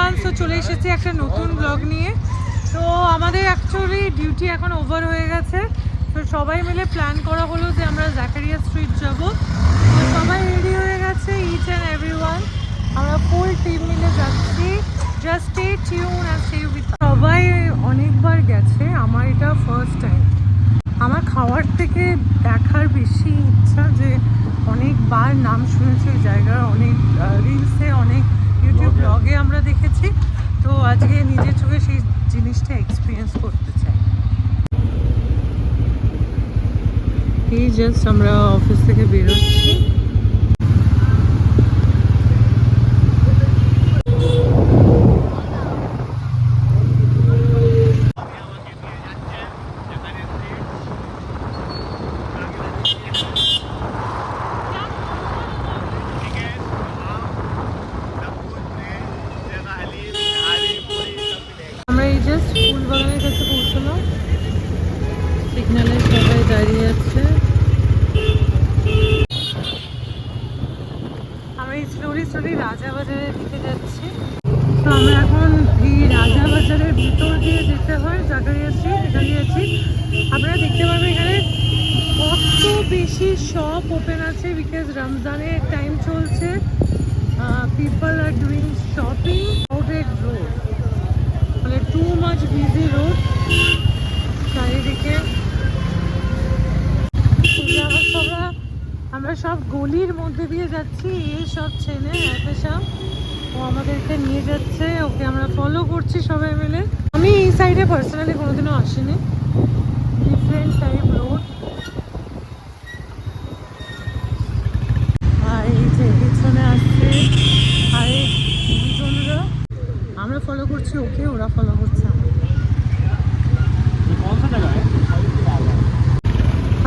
Everyone, so চলে এসেছি একটা নতুন ব্লগ নিয়ে। তো আমাদের অ্যাকচুয়ালি ডিউটি এখন ওভার হয়ে গেছে। তো সবাই মিলে প্ল্যান করা হলো যে আমরা জাকারিয়া স্ট্রিট যাব। তো সবাই রেডি হয়ে গেছে, ইচ অ্যান্ড এভরিওয়ান। আমরা ফুল টিম মিলে যাচ্ছি। Just stay tune and stay with. সবাই অনেকবার গেছে, আমার এটা ফার্স্ট টাইম। আমার খাওয়ার থেকে দেখার বেশি ইচ্ছা, যে অনেকবার নাম শুনেছি এই জায়গার, অনেক রিলসে, অনেক ইউটিউব ব্লগে আমরা দেখেছি। তো আজকে নিজের চোখে সেই জিনিসটা এক্সপিরিয়েন্স করতে চাই। এই জাস্ট আমরা অফিস থেকে বেরোচ্ছি। আমরা এই জাস্ট ফুলবাগানের কাছে পৌঁছলাম। সিগন্যালে সবাই দাঁড়িয়ে আছে। আমরা এই স্লোলি রাজাবাজারের দিকে যাচ্ছি। তো আমরা এখন এই রাজাবাজারের ভিতর দিয়ে যেতে হয় জাকারিয়া স্ট্রিট। এখানে আছি, আপনারা দেখতে পাবেন এখানে কত বেশি শপ ওপেন আছে, বিকজ রমজানের টাইম চলছে। People are doing shopping. Crowded road, মানে টু মাচ বিজি রোড চারিদিকে। আমরা সব গলির মধ্যে দিয়ে যাচ্ছি। এই সব ছেলে সব ও আমাদেরকে নিয়ে যাচ্ছে, ওকে আমরা ফলো করছি সবাই মিলে। আমি এই সাইডে পার্সোনালি কোনোদিনও আসিনি। Different type road. আর এই যে পিছনে আসছে আরে দুজনরা, আমরা ফলো করছি ওকে, ওরা ফলো করছে আমাকে।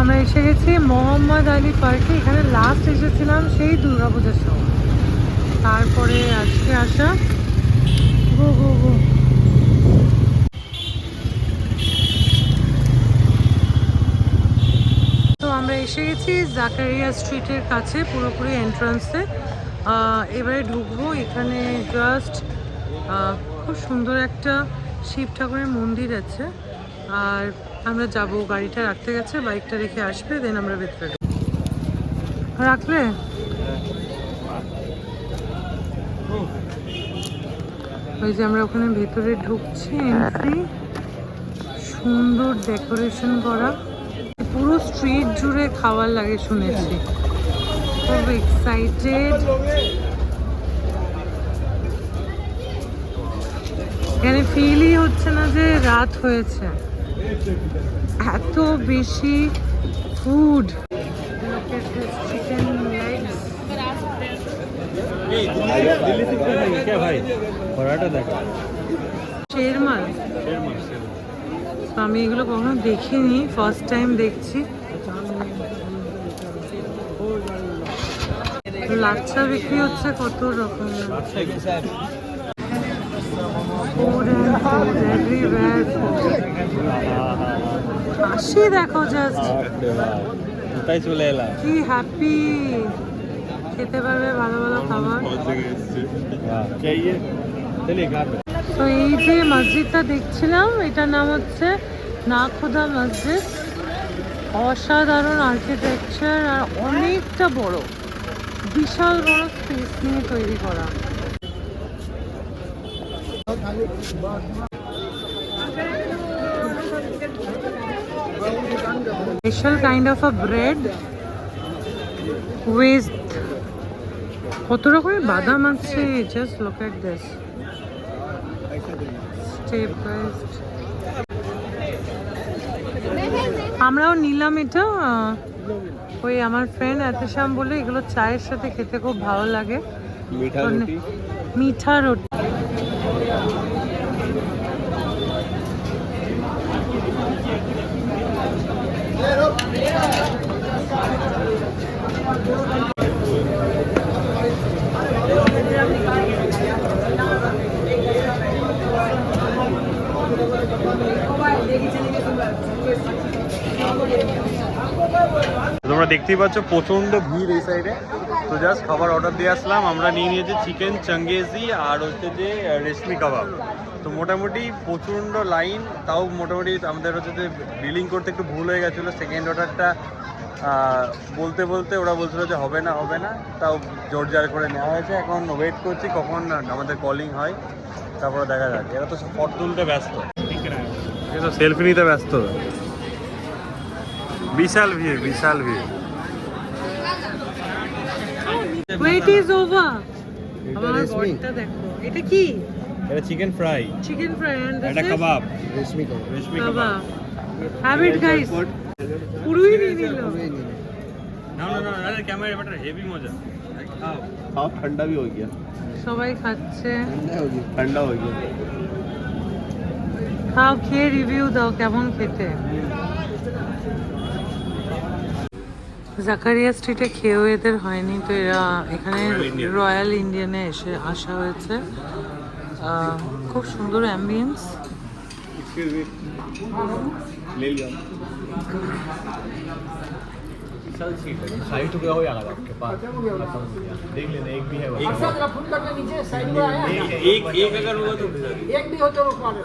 আমরা এসে গেছি মোহাম্মদ আলী পার্কে। এখানে লাস্ট এসেছিলাম সেই দুর্গাপূজার সময়, তারপরে আজকে আসা। গো গো গো। তো আমরা এসে গেছি জাকারিয়া স্ট্রিটের কাছে, পুরোপুরি এন্ট্রান্সে। এবারে ঢুকবো। এখানে জাস্ট খুব সুন্দর একটা শিব ঠাকুরের মন্দির আছে। আর আমরা যাব, গাড়িটা রাখতে গেছে, বাইকটা রেখে আসবে, দেন আমরা ভেতরে রাখলে। ওই যে আমরা ওখানে ভেতরে ঢুকছি, এন্ট্রি। সুন্দর ডেকোরেশন করা, পুরো স্ট্রিট জুড়ে খাবার লাগে শুনেছি। খুব এক্সাইটেড। এখানে ফিলই হচ্ছে না যে রাত হয়েছে, এত বেশি ফুড। Chicken legs. শেরমাল। আমি এগুলো কখনো দেখিনি, ফার্স্ট টাইম দেখছি। লাচ্ছা বিক্রি হচ্ছে কত রকমের। হাসি দেখো জাস্ট, চলে এলাম। কি হ্যাপি। খেতে পারবে ভালো ভালো খাবার। তো এই যে মসজিদটা দেখছিলাম, এটার নাম হচ্ছে নাখোদা মসজিদ। অসাধারণ আর্কিটেকচার আর অনেকটা বড়, বিশাল বড় স্পেস নিয়ে তৈরি করা। Special kind of a bread with কত রকমের বাদাম আছে। Just look at this. Step by step. আমরাও নিলাম এটা। ওই আমার ফ্রেন্ড এতশ্যাম বলে এগুলো চায়ের সাথে খেতে খুব ভালো লাগে। মিঠা রুটি। তোমরা দেখতেই পাচ্ছ প্রচণ্ড ভিড় এই সাইডে। তো জাস্ট খাবার অর্ডার দিয়ে আসলাম। আমরা নিয়ে নিয়েছি চিকেন চাঙ্গেজি আর হচ্ছে যে রেশমি কাবাব। তো মোটামুটি প্রচণ্ড লাইন, তাও মোটামুটি আমাদের হচ্ছে যে বিলিং করতে একটু ভুল হয়ে গেছিলো। সেকেন্ড অর্ডারটা বলতে বলতে ওরা বলছিল যে হবে না, তাও জোর জার করে নেওয়া হয়েছে। এখন ওয়েট করছি কখন আমাদের কলিং হয়, তারপরে দেখা যাক। এরা তো সব ফটো তুলতে ব্যস্ত, তো সেলফি নিতে ব্যস্ত। বিশাল ভিড়, বিশাল ভিড়। Wait is over. আমার বড়টা দেখো, এটা কি? এটা chicken fry, chicken fry and এটা কাবাব, রেশমি কাবাব। রেশমি কাবাব। Have it guys. পুরোই নিয়ে নিল। না না না, আরে ক্যামেরা বেটার, হেভি মজা। খাও খাও, ঠান্ডা भी हो गया। সবাই খাচ্ছে। ठंडा हो गया। খাও, খেয়ে রিভিউ দাও কেমন খেতে। জাকারিয়া স্ট্রিটে খেয়েও এদের হয়নি, তো এরা এখানে রয়্যাল ইন্ডিয়ানে এসে আসা হয়েছে। খুব সুন্দর অ্যাম্বিয়েন্স। ले लिया। विशाल सीट है, साइड हो गया हो यार आपके पास। देख लेना, एक भी है वहाँ। एक अगर हुआ तो एक भी हो तो रुकवा दो।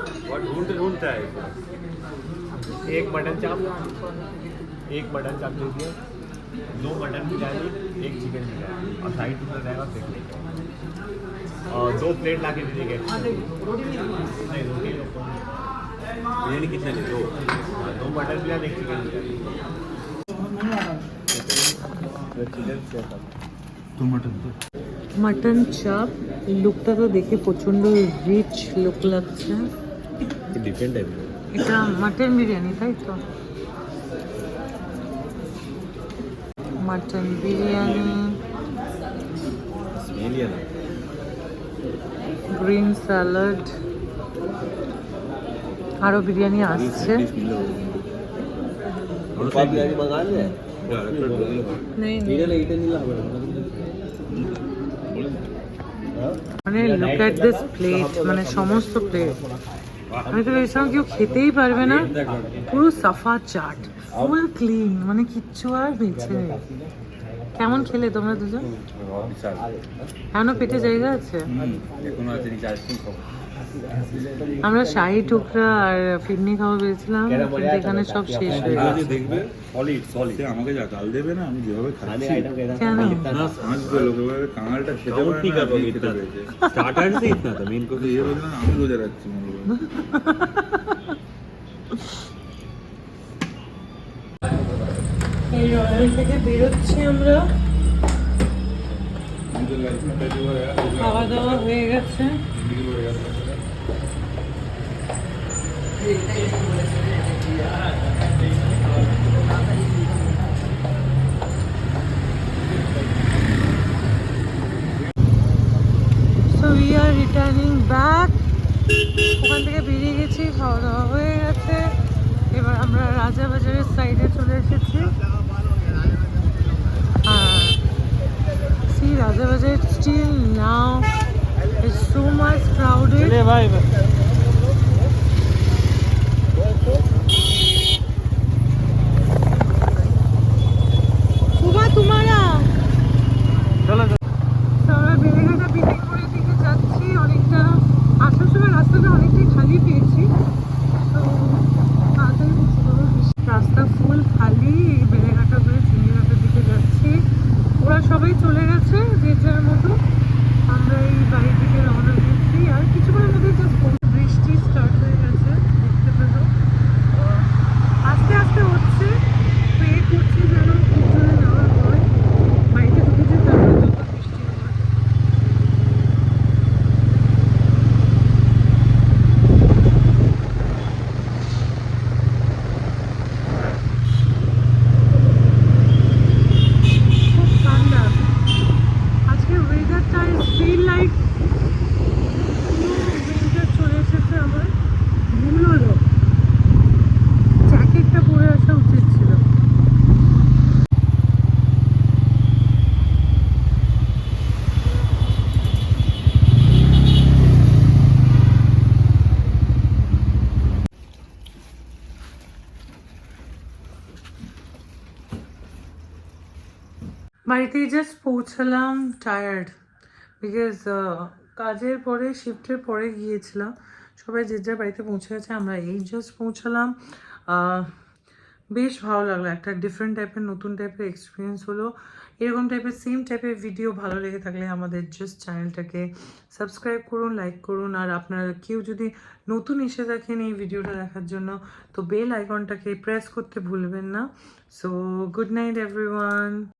ढूंढता है। एक मटन चाप, एक मटन चाप दे दिया, 2 मटन बिरयानी, 1 चिकन बिरयानी, और साइड में रहेगा देख लीजिए। और 2 प्लेट ला के दीजिएगा। नहीं, रोटी बिरयानी कितने ले? 2 mutton biryani, 1 chicken biryani. Mutton চাপ, লুকটা তো দেখে প্রচন্ড রিচ লুক লাগছে। डिफरेंट है। এটা মাটন বিরিয়ানি, তাই তো? মাটন বিরিয়ানি, स्मेल है ना। গ্রিন স্যালাড, আরো বিরিয়ানি আসছে। बिरयानी मंगा ले। নেই, মানে লুক এট দিস প্লেট, মানে সমস্ত প্লেট। আমি তো ভেবেছিলাম কেউ খেতেই পারবে না। পুরো সাফা চাট, ফুল ক্লিন, মানে কিচ্ছু আর বেঁচে নেই। কেমন খেলে তোমরা দুজন? বিশাল। এখনো পেটে জায়গা আছে? এখনো আছে, আইসক্রিম খাবো। আমরা শাহি টুকরা আর ফিরনি খাওয়া পেয়েছিলাম, কিন্তু এখানে সব শেষ হয়ে গেছে। দেখবে সলিড সলিড। আমাকে যা গাল দেবে না, আমি যেভাবে খাচ্ছি কেন? না হাসবে লোক, এভাবে কাঙালটা খেতে পারে ठीक না, है, আমি খেতে পেরেছে। स्टार्टर से इतना था मेन তো ইয়ে বলছে না, আমি রোজা রাখছি মনে হয়। এই রয়্যাল থেকে বেরোচ্ছি আমরা। খাওয়া দাওয়া হয়ে গেছে। So we are returning back. ওখান থেকে বেরিয়ে গেছি, খাওয়া দাওয়া হয়ে গেছে। এবার আমরা রাজাবাজারের সাইডে চলে এসেছি। See, Rajabajar still now is so much crowded. भाई सुबह तुम्हारा चलो আমরা বেলেঘাটা বিলিংপুরের দিকে যাচ্ছি। অনেকটা আসার সময় রাস্তাটা অনেকটাই খালি পেয়েছি, তো তাড়াতাড়ি বুঝতে পারবো। রাস্তা ফুল খালি। বেলেঘাটা করে চিংড়িঘাটার দিকে যাচ্ছি। ওরা সবাই চলে গেছে যে যার মতো। আমরা এই বাড়ির দিকে রওনা দিচ্ছি, আর কিছুক্ষণের মধ্যে জাস্ট বাড়িতেই জাস্ট পৌঁছালাম, টায়ার্ড বিকজ কাজের পরে শিফটের পরে গিয়েছিলাম, সবাই যে যার বাড়িতে পৌঁছে গেছে, আমরা এই জাস্ট পৌঁছালাম। বেশ ভালো লাগলো, একটা ডিফারেন্ট টাইপের নতুন টাইপের এক্সপিরিয়েন্স হলো। এরকম টাইপের সেম টাইপের ভিডিও ভালো লেগে থাকলে আমাদের জাস্ট চ্যানেলটাকে সাবস্ক্রাইব করুন, লাইক করুন, আর আপনারা কেউ যদি নতুন এসে থাকেন এই ভিডিওটা দেখার জন্য তো বেল আইকনটাকে প্রেস করতে ভুলবেন না। So good night everyone.